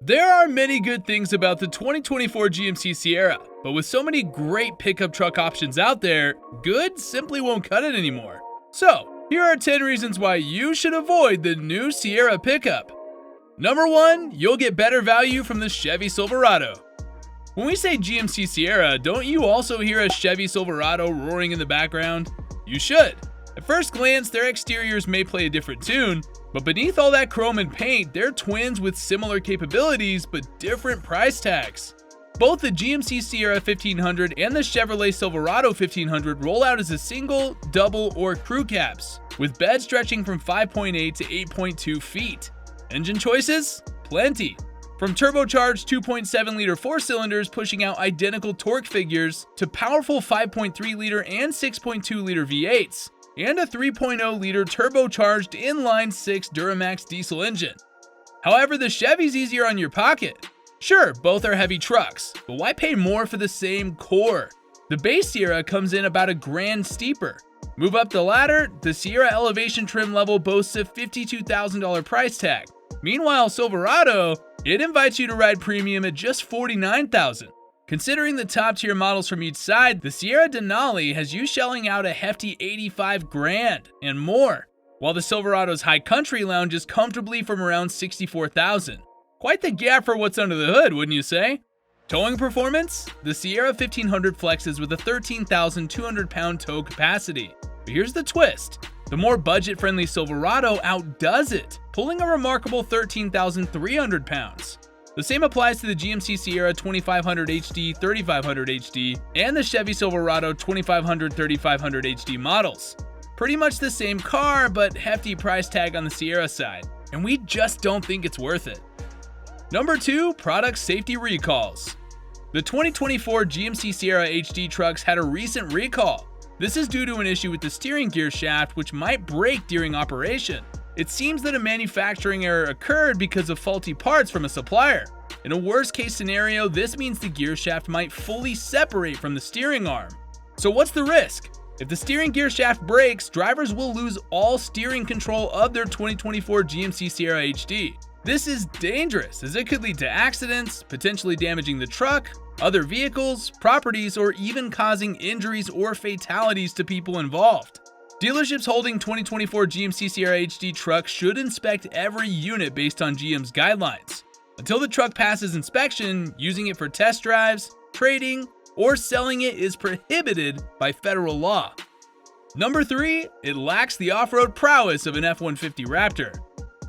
There are many good things about the 2024 GMC Sierra, but with so many great pickup truck options out there, good simply won't cut it anymore. So, here are 10 reasons why you should avoid the new Sierra pickup. Number 1, you'll get better value from the Chevy Silverado. When we say GMC Sierra, don't you also hear a Chevy Silverado roaring in the background? You should. At first glance, their exteriors may play a different tune, but beneath all that chrome and paint, they're twins with similar capabilities but different price tags. Both the GMC Sierra 1500 and the Chevrolet Silverado 1500 roll out as a single, double, or crew cabs, with beds stretching from 5.8 to 8.2 feet. Engine choices? Plenty. From turbocharged 2.7-liter 4-cylinders pushing out identical torque figures to powerful 5.3-liter and 6.2-liter V8s, and a 3.0-liter turbocharged inline-six Duramax diesel engine. However, the Chevy's easier on your pocket. Sure, both are heavy trucks, but why pay more for the same core? The base Sierra comes in about $1,000 steeper. Move up the ladder, the Sierra elevation trim level boasts a $52,000 price tag. Meanwhile, Silverado, it invites you to ride premium at just $49,000. Considering the top-tier models from each side, the Sierra Denali has you shelling out a hefty $85,000 and more, while the Silverado's High Country lounges comfortably from around $64,000. Quite the gap for what's under the hood, wouldn't you say? Towing performance? The Sierra 1500 flexes with a 13,200-pound tow capacity. But here's the twist. The more budget-friendly Silverado outdoes it, pulling a remarkable 13,300 pounds. The same applies to the GMC Sierra 2500 HD, 3500 HD, and the Chevy Silverado 2500, 3500 HD models. Pretty much the same car, but hefty price tag on the Sierra side, and we just don't think it's worth it. Number 2, product safety recalls. The 2024 GMC Sierra HD trucks had a recent recall. This is due to an issue with the steering gear shaft, which might break during operation. It seems that a manufacturing error occurred because of faulty parts from a supplier. In a worst-case scenario, this means the gear shaft might fully separate from the steering arm. So what's the risk? If the steering gear shaft breaks, drivers will lose all steering control of their 2024 GMC Sierra HD. This is dangerous, as it could lead to accidents, potentially damaging the truck, other vehicles, properties, or even causing injuries or fatalities to people involved. Dealerships holding 2024 GMC Sierra HD trucks should inspect every unit based on GM's guidelines. Until the truck passes inspection, using it for test drives, trading, or selling it is prohibited by federal law. Number 3, it lacks the off-road prowess of an F-150 Raptor.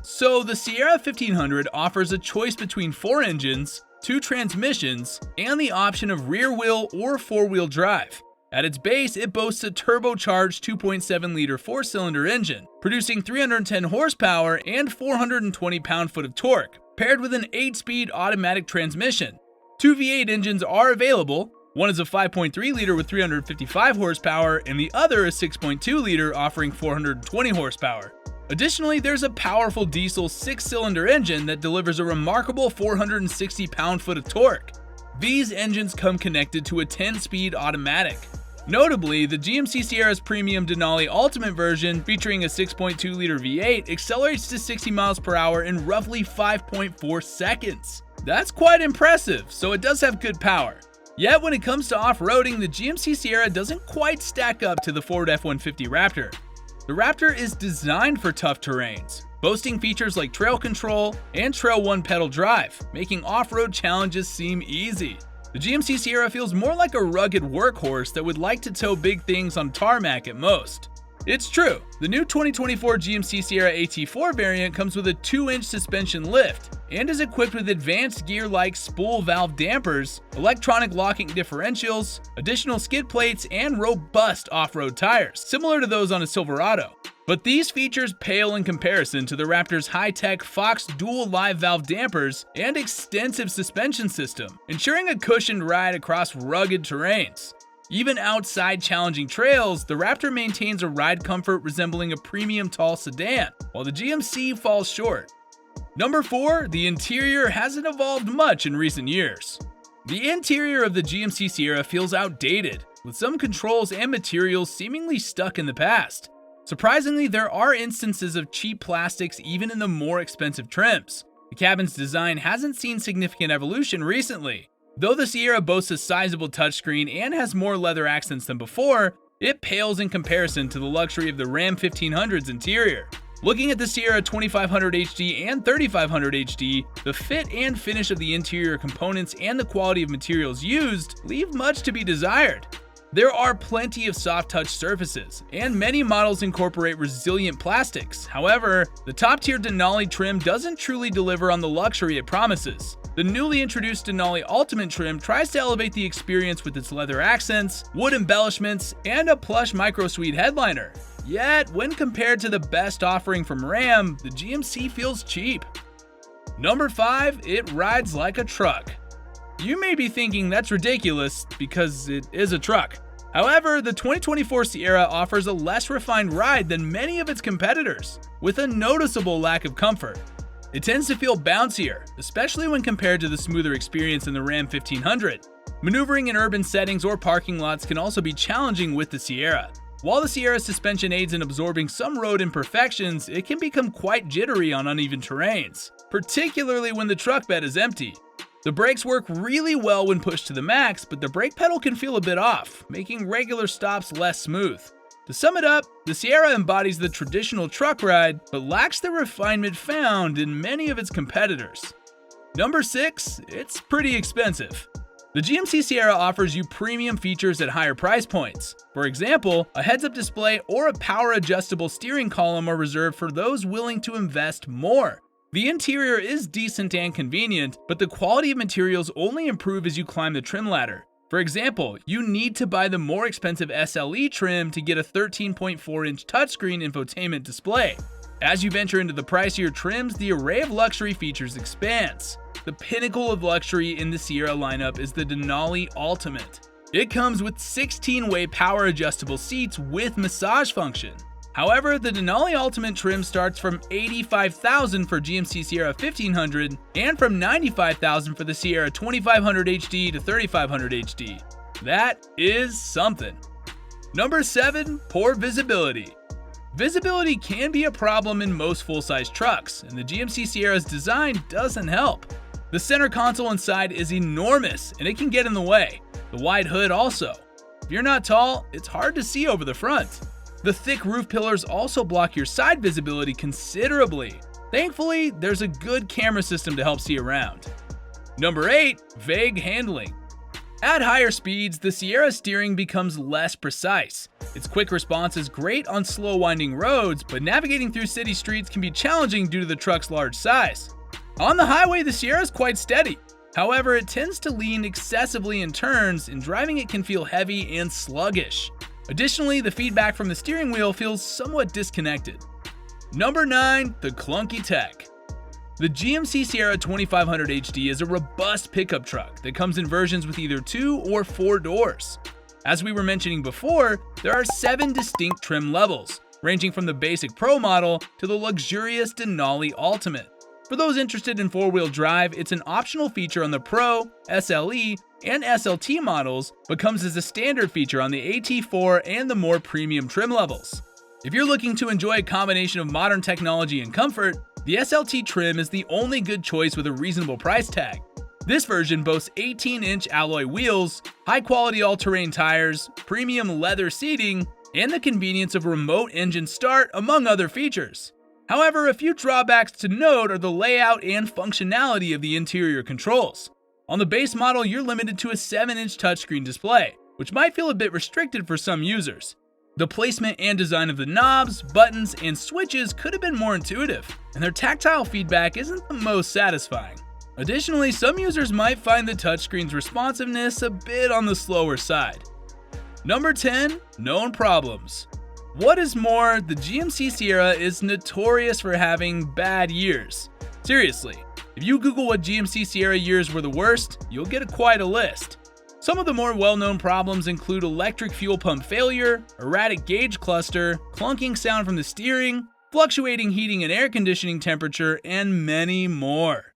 So the Sierra 1500 offers a choice between 4 engines, 2 transmissions, and the option of rear-wheel or 4-wheel drive. At its base, it boasts a turbocharged 2.7-liter 4-cylinder engine, producing 310 horsepower and 420 pound-foot of torque, paired with an 8-speed automatic transmission. 2 V8 engines are available. One is a 5.3-liter with 355 horsepower, and the other a 6.2-liter offering 420 horsepower. Additionally, there's a powerful diesel 6-cylinder engine that delivers a remarkable 460 pound-foot of torque. These engines come connected to a 10-speed automatic. Notably, the GMC Sierra's premium Denali Ultimate version, featuring a 6.2-liter V8, accelerates to 60 miles per hour in roughly 5.4 seconds. That's quite impressive, so it does have good power. Yet when it comes to off-roading, the GMC Sierra doesn't quite stack up to the Ford F-150 Raptor. The Raptor is designed for tough terrains, boasting features like trail control and trail one-pedal drive, making off-road challenges seem easy. The GMC Sierra feels more like a rugged workhorse that would like to tow big things on tarmac at most. It's true, the new 2024 GMC Sierra AT4 variant comes with a 2-inch suspension lift and is equipped with advanced gear-like spool valve dampers, electronic locking differentials, additional skid plates, and robust off-road tires, similar to those on a Silverado. But these features pale in comparison to the Raptor's high-tech Fox dual live valve dampers and extensive suspension system, ensuring a cushioned ride across rugged terrains. Even outside challenging trails, the Raptor maintains a ride comfort resembling a premium tall sedan, while the GMC falls short. Number 4, the interior hasn't evolved much in recent years. The interior of the GMC Sierra feels outdated, with some controls and materials seemingly stuck in the past. Surprisingly, there are instances of cheap plastics even in the more expensive trims. The cabin's design hasn't seen significant evolution recently. Though the Sierra boasts a sizable touchscreen and has more leather accents than before, it pales in comparison to the luxury of the Ram 1500's interior. Looking at the Sierra 2500 HD and 3500 HD, the fit and finish of the interior components and the quality of materials used leave much to be desired. There are plenty of soft touch surfaces, and many models incorporate resilient plastics. However, the top-tier Denali trim doesn't truly deliver on the luxury it promises. The newly introduced Denali Ultimate trim tries to elevate the experience with its leather accents, wood embellishments, and a plush micro-suede headliner. Yet, when compared to the best offering from Ram, the GMC feels cheap. Number 5, it rides like a truck. You may be thinking that's ridiculous because it is a truck. However, the 2024 Sierra offers a less refined ride than many of its competitors, with a noticeable lack of comfort. It tends to feel bouncier, especially when compared to the smoother experience in the Ram 1500. Maneuvering in urban settings or parking lots can also be challenging with the Sierra. While the Sierra's suspension aids in absorbing some road imperfections, it can become quite jittery on uneven terrains, particularly when the truck bed is empty. The brakes work really well when pushed to the max, but the brake pedal can feel a bit off, making regular stops less smooth. To sum it up, the Sierra embodies the traditional truck ride, but lacks the refinement found in many of its competitors. Number 6, it's pretty expensive. The GMC Sierra offers you premium features at higher price points. For example, a heads-up display or a power-adjustable steering column are reserved for those willing to invest more. The interior is decent and convenient, but the quality of materials only improve as you climb the trim ladder. For example, you need to buy the more expensive SLE trim to get a 13.4-inch touchscreen infotainment display. As you venture into the pricier trims, the array of luxury features expands. The pinnacle of luxury in the Sierra lineup is the Denali Ultimate. It comes with 16-way power-adjustable seats with massage function. However, the Denali Ultimate trim starts from $85,000 for GMC Sierra 1500 and from $95,000 for the Sierra 2500 HD to 3500 HD. That is something. Number 7, poor visibility. Visibility can be a problem in most full-size trucks, and the GMC Sierra's design doesn't help. The center console inside is enormous, and it can get in the way. The wide hood also. If you're not tall, it's hard to see over the front. The thick roof pillars also block your side visibility considerably. Thankfully, there's a good camera system to help see around. Number 8, vague handling. At higher speeds, the Sierra steering becomes less precise. Its quick response is great on slow winding roads, but navigating through city streets can be challenging due to the truck's large size. On the highway, the Sierra is quite steady. However, it tends to lean excessively in turns, and driving it can feel heavy and sluggish. Additionally, the feedback from the steering wheel feels somewhat disconnected. Number 9, the Clunky Tech. The GMC Sierra 2500 HD is a robust pickup truck that comes in versions with either 2 or 4 doors. As we were mentioning before, there are 7 distinct trim levels, ranging from the basic Pro model to the luxurious Denali Ultimate. For those interested in 4-wheel drive, it's an optional feature on the Pro, SLE, and SLT models, but comes as a standard feature on the AT4 and the more premium trim levels. If you're looking to enjoy a combination of modern technology and comfort, the SLT trim is the only good choice with a reasonable price tag. This version boasts 18-inch alloy wheels, high-quality all-terrain tires, premium leather seating, and the convenience of remote engine start, among other features. However, a few drawbacks to note are the layout and functionality of the interior controls. On the base model, you're limited to a 7-inch touchscreen display, which might feel a bit restricted for some users. The placement and design of the knobs, buttons, and switches could have been more intuitive, and their tactile feedback isn't the most satisfying. Additionally, some users might find the touchscreen's responsiveness a bit on the slower side. Number 10, known problems. What is more, the GMC Sierra is notorious for having bad years. Seriously, if you Google what GMC Sierra years were the worst, you'll get quite a list. Some of the more well-known problems include electric fuel pump failure, erratic gauge cluster, clunking sound from the steering, fluctuating heating and air conditioning temperature, and many more.